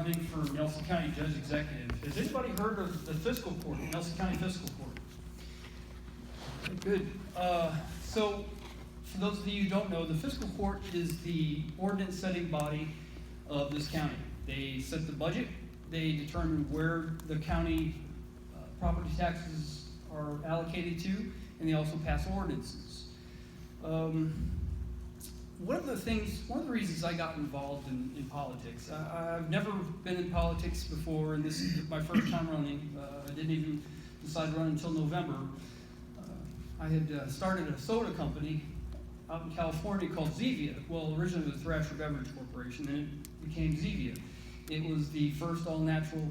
running for Nelson County Judge Executive. Has anybody heard of the Fiscal Court, Nelson County Fiscal Court? Good. So, for those of you who don't know, the Fiscal Court is the ordinance-setting body of this county. They set the budget, they determine where the county property taxes are allocated to, and they also pass ordinances. One of the reasons I got involved in politics, I've never been in politics before, and this is my first time running. I didn't even decide to run until November. I had started a soda company out in California called Zevia. Well, originally it was Thrasher Beverage Corporation, and it became Zevia. It was the first all-natural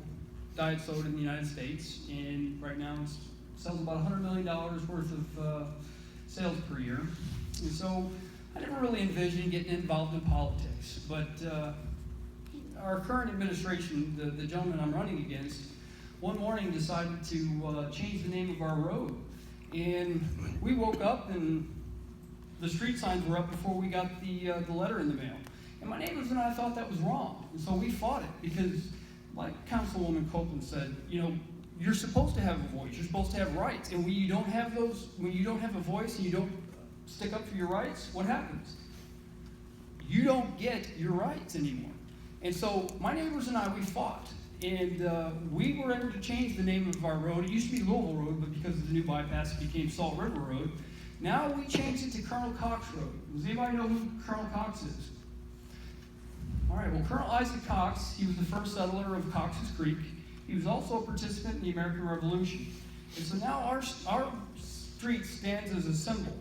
diet soda in the United States, and right now it sells about $100 million worth of sales per year. And so I never really envisioned getting involved in politics, but our current administration, the gentleman I'm running against, one morning decided to change the name of our road. And we woke up and the street signs were up before we got the letter in the mail. And my neighbors and I thought that was wrong. And so we fought it because, like Councilwoman Copeland said, you're supposed to have a voice. You're supposed to have rights. And when you don't have a voice and you don't stick up for your rights, what happens? You don't get your rights anymore. And so my neighbors and I, we fought. And we were able to change the name of our road. It used to be Louisville Road, but because of the new bypass, it became Salt River Road. Now we changed it to Colonel Cox Road. Does anybody know who Colonel Cox is? All right, well, Colonel Isaac Cox, he was the first settler of Cox's Creek. He was also a participant in the American Revolution. And so now our street stands as a symbol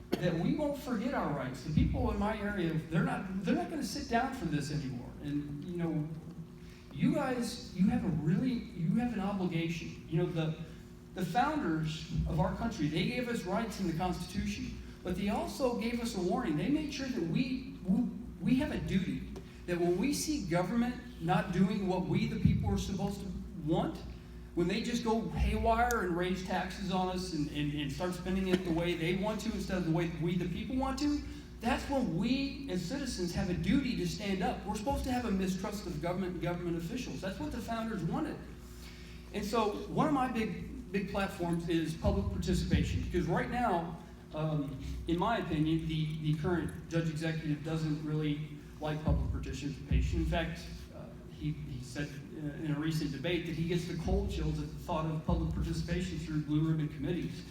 that we won't forget our rights. The people in my area, they're not going to sit down for this anymore. And you guys, you have an obligation. The founders of our country, they gave us rights in the Constitution, but they also gave us a warning. They made sure that we have a duty, that when we see government not doing what we, the people, are supposed to want, when they just go haywire and raise taxes on us and start spending it the way they want to instead of the way we, the people, want to, that's when we, as citizens, have a duty to stand up. We're supposed to have a mistrust of government and government officials. That's what the founders wanted. And so one of my big platforms is public participation, because right now, in my opinion, the current judge executive doesn't really like public participation. In fact, he said in a recent debate that he gets the cold chills at the thought of public participation through blue ribbon committees.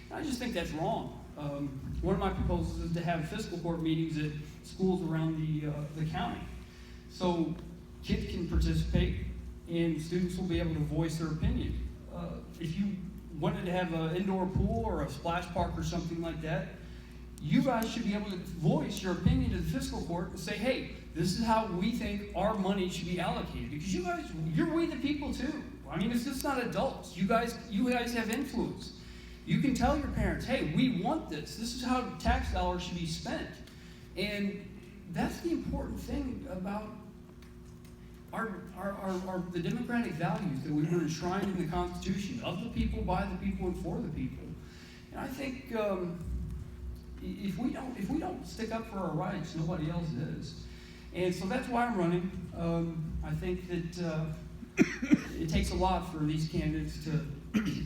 And I just think that's wrong. One of my proposals is to have fiscal court meetings at schools around the county, so kids can participate and students will be able to voice their opinion. If you wanted to have an indoor pool or a splash park or something like that, you guys should be able to voice your opinion to the fiscal court and say, hey, this is how we think our money should be allocated. Because you're we the people too. I mean, it's just not adults. You guys have influence. You can tell your parents, hey, we want this. This is how tax dollars should be spent. And that's the important thing about the democratic values that we were enshrined in the Constitution, of the people, by the people, and for the people. And I think if we don't stick up for our rights, nobody else is. And so that's why I'm running. I think that it takes a lot for these candidates to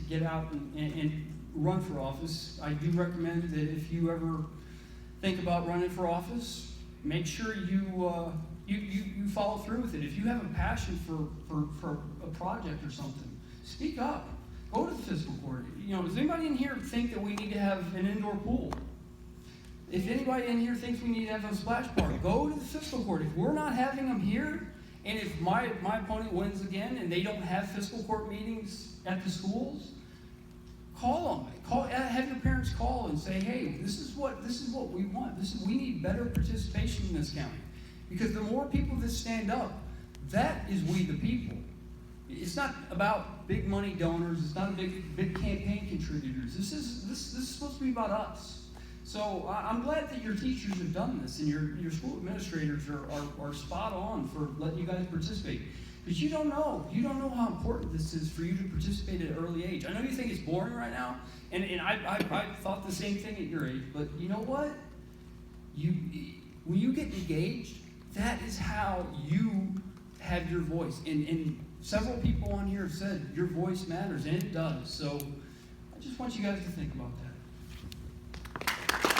get out and run for office. I do recommend that if you ever think about running for office, make sure you follow through with it. If you have a passion for a project or something, speak up. Go to the fiscal court. Does anybody in here think that we need to have an indoor pool? If anybody in here thinks we need to have a splash park, go to the fiscal court. If we're not having them here, and if my opponent wins again and they don't have fiscal court meetings at the schools, call them. Have your parents call and say, hey, this is what we want. We need better participation in this county. Because the more people that stand up, that is we the people. It's not about big money donors. It's not big campaign contributors. This is supposed to be about us. So I'm glad that your teachers have done this and your school administrators are spot on for letting you guys participate. But you don't know how important this is for you to participate at an early age. I know you think it's boring right now, and I thought the same thing at your age. But you know what? When you get engaged, that is how you have your voice. And several people on here have said your voice matters, and it does. So I just want you guys to think about that.